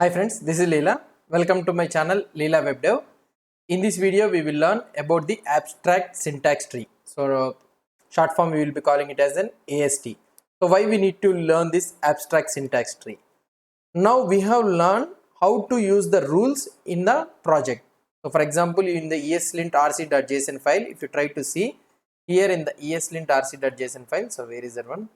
Hi friends, this is Leela. Welcome to my channel Leela Web Dev. In this video, we will learn about the abstract syntax tree. Short form we will be calling it as an AST. So, why we need to learn this abstract syntax tree? Now we have learned how to use the rules in the project. So, for example, in the eslint rc.json file, if you try to see here in the eslint rc.json file, so where is that one?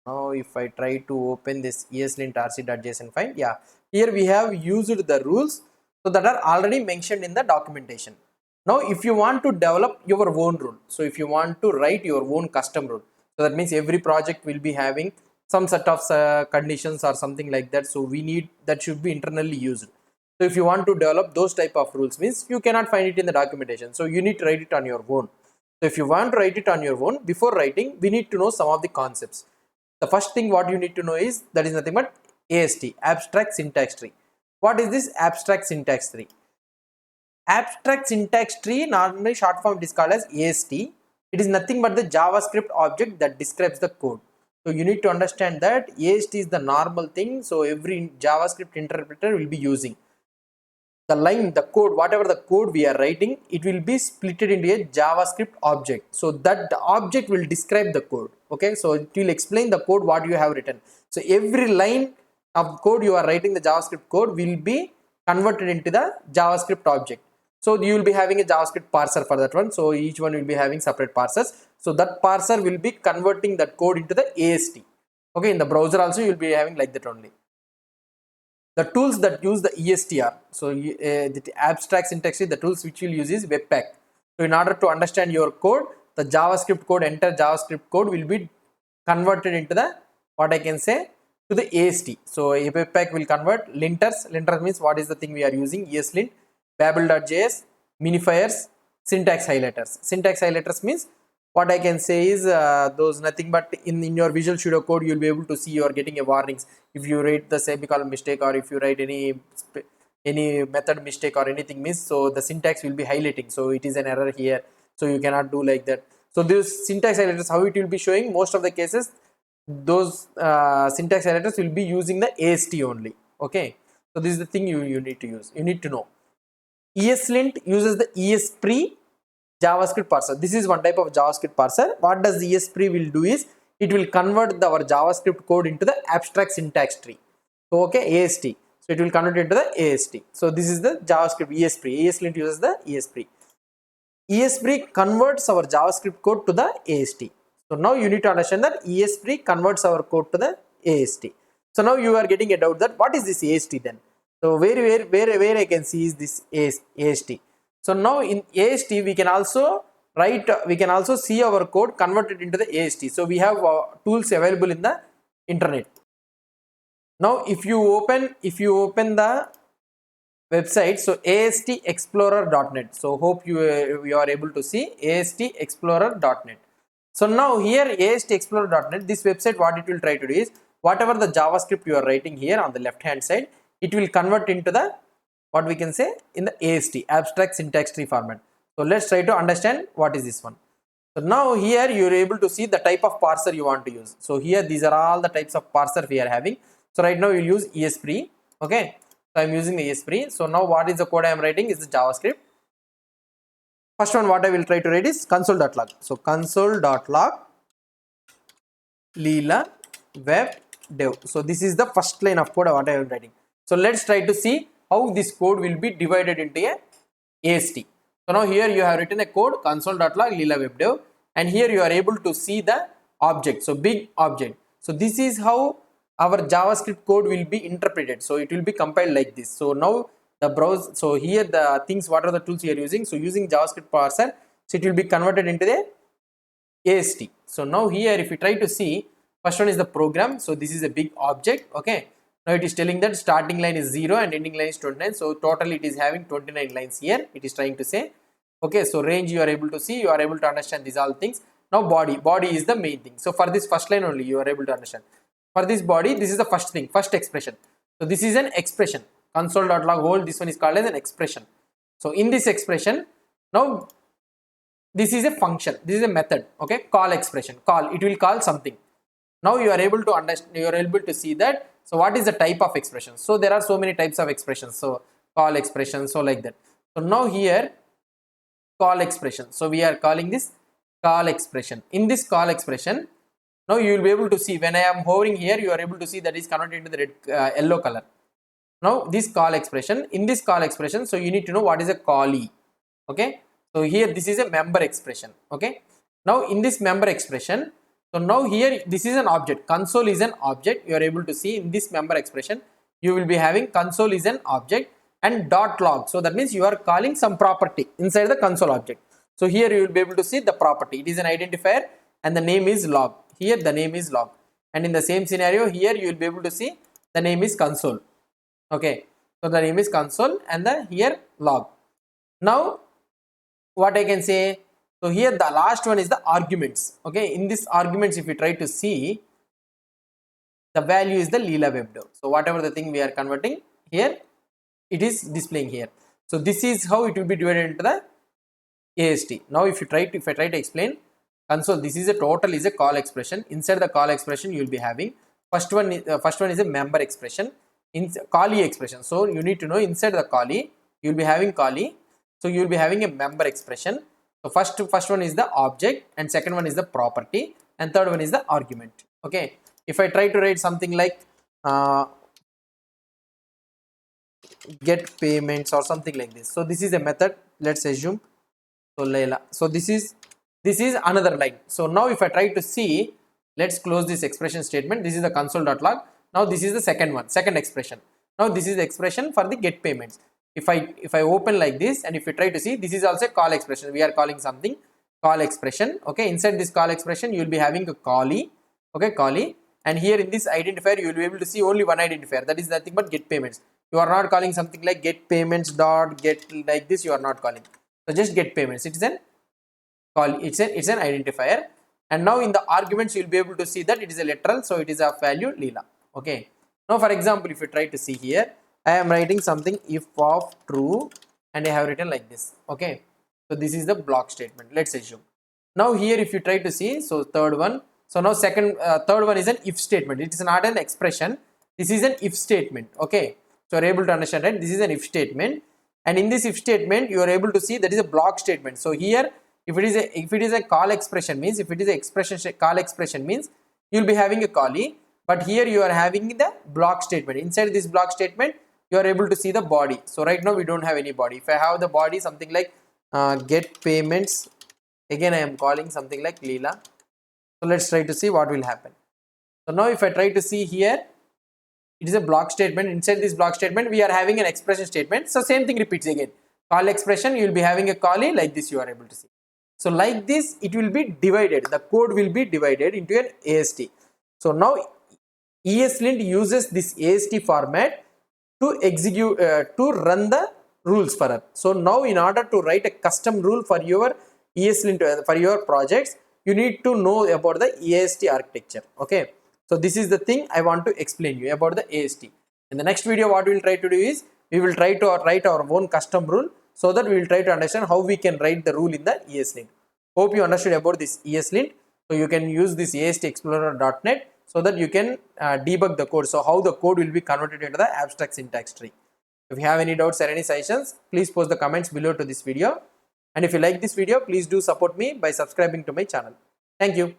Now if I try to open this eslint rc.json file, yeah, here we have used the rules so that are already mentioned in the documentation. Now if you want to develop your own rule, so if you want to write your own custom rule, so that means every project will be having some set of conditions or something like that, so we need that should be internally used. So if you want to develop those type of rules, means you cannot find it in the documentation, so you need to write it on your own. So if you want to write it on your own, before writing we need to know some of the concepts. The first thing what you need to know is that is nothing but AST, abstract syntax tree. What is this abstract syntax tree? Abstract syntax tree, normally short form it is called as AST. It is nothing but the JavaScript object that describes the code. So you need to understand that AST is the normal thing. So every JavaScript interpreter will be using the line, the code, whatever the code we are writing, it will be splitted into a JavaScript object. So that the object will describe the code. Okay, so it will explain the code what you have written. So every line of code you are writing, the JavaScript code will be converted into the JavaScript object. So you will be having a JavaScript parser for that one. So each one will be having separate parsers. So that parser will be converting that code into the AST. Okay, in the browser also you will be having like that only. The tools that use the ESTR, so the abstract syntax, the tools which you'll use is Webpack. So in order to understand your code, the JavaScript code, entire JavaScript code will be converted into the, what I can say, to the AST. So Webpack will convert linters. Linters means what is the thing we are using, ESLint, Babel.js, minifiers, syntax highlighters. Syntax highlighters means what I can say is those nothing but in your Visual Studio Code you will be able to see you are getting a warnings if you write the semicolon mistake or if you write any method mistake or anything miss, so the syntax will be highlighting, so it is an error here, so you cannot do like that. So this syntax highlighters, how it will be showing, most of the cases those syntax highlighters will be using the AST only. Okay, so this is the thing you need to use, you need to know. ESLint uses the ESPRE JavaScript parser. This is one type of JavaScript parser. What does ESPRE will do is it will convert our JavaScript code into the abstract syntax tree. So okay, AST. So it will convert into the AST. So this is the JavaScript ESPRE. ESLint uses the ESPRE. ESPRE converts our JavaScript code to the AST. So now you need to understand that ESPRE converts our code to the AST. So now you are getting a doubt that what is this AST then? So where I can see is this AST. So now in AST we can also write, we can also see our code converted into the AST. So we have tools available in the internet. Now if you open the website, so astexplorer.net, so hope you are able to see astexplorer.net. So now here astexplorer.net, this website, what it will try to do is whatever the JavaScript you are writing here on the left hand side, it will convert into the, what we can say, in the AST, abstract syntax tree format. So let's try to understand what is this one. So now here you are able to see the type of parser you want to use. So here these are all the types of parser we are having. So right now we will use ESPRE. Okay, so I am using the ESPRE. So now what is the code I am writing is the JavaScript. First one what I will try to write is console.log. So console.log Leela web dev. So this is the first line of code what I am writing. So let's try to see how this code will be divided into a AST. So now here you have written a code console.log Leela web dev, and here you are able to see the object, so big object. So this is how our JavaScript code will be interpreted. So it will be compiled like this. So now the browse, so here the things, what are the tools you are using? So using JavaScript parser, so it will be converted into the AST. So now here if you try to see, first one is the program. So this is a big object. Okay, now it is telling that starting line is 0 and ending line is 29. So total it is having 29 lines here, it is trying to say. Okay, so range you are able to see, you are able to understand these all things. Now body is the main thing. So for this first line only you are able to understand. For this body, this is the first thing, first expression. So this is an expression, console.log whole, this one is called as an expression. So in this expression, now this is a function, this is a method. Okay, call expression, call, it will call something. Now you are able to understand, you are able to see that. So what is the type of expression? So there are so many types of expressions. So call expression, so like that. So now here call expression. So we are calling this call expression. In this call expression, now you will be able to see when I am hovering here, you are able to see that is converted into the red yellow color. Now this call expression, in this call expression, so you need to know what is a callee. Okay, so here this is a member expression. Okay, now in this member expression, so now here this is an object, console is an object. You are able to see in this member expression, you will be having console is an object and dot log. So that means you are calling some property inside the console object. So here you will be able to see the property. It is an identifier and the name is log. Here the name is log, and in the same scenario here you will be able to see the name is console. Okay, so the name is console and the here log. Now what I can say, so here the last one is the arguments. Okay, in this arguments, if you try to see, the value is the Leela WebDev. So whatever the thing we are converting here, it is displaying here. So this is how it will be divided into the AST. Now if I try to explain console, this is a total is a call expression. Inside the call expression you will be having first one is a member expression, in callee expression. So you need to know inside the callee you will be having callee. So you will be having a member expression. So first one is the object, and second one is the property, and third one is the argument. Okay, if I try to write something like get payments or something like this, so this is a method, let's assume. So Leila, so this is another line. So now if I try to see, let's close this expression statement. This is the console.log. Now this is the second expression. Now this is the expression for the get payments. If I open like this, and if you try to see, this is also a call expression. We are calling something call expression. Okay, inside this call expression you will be having a callee. Okay, callee, and here in this identifier you will be able to see only one identifier, that is nothing but get payments. You are not calling something like get payments dot get like this, you are not calling. So just get payments, it is an call, it's an identifier. And now in the arguments you will be able to see that it is a literal, so it is of value Leela. Okay, now for example, if you try to see here, I am writing something if of true, and I have written like this. Okay, so this is the block statement, let's assume. Now here if you try to see, so third one, so now third one is an if statement. It is not an expression, this is an if statement. Okay, so you are able to understand, right? This is an if statement, and in this if statement you are able to see that is a block statement. So here if it is a call expression means, if it is a expression call expression means you will be having a callee, but here you are having the block statement. Inside this block statement you are able to see the body. So right now we don't have any body. If I have the body something like get payments, again I am calling something like Leela. So let's try to see what will happen. So now if I try to see here, it is a block statement. Inside this block statement we are having an expression statement. So same thing repeats again. Call expression, you will be having a callee like this, you are able to see. So like this it will be divided, the code will be divided into an AST. So now ESLint uses this AST format to execute to run the rules for us. So now in order to write a custom rule for your ESLint for your projects, you need to know about the AST architecture. Okay, so this is the thing I want to explain you about the AST. In the next video what we will try to do is, we will try to write our own custom rule, so that we will try to understand how we can write the rule in the ESLint. Hope you understood about this ESLint. So you can use this ASTExplorer.net so that you can debug the code. So how the code will be converted into the abstract syntax tree. If you have any doubts or any suggestions, please post the comments below to this video. And if you like this video, please do support me by subscribing to my channel. Thank you.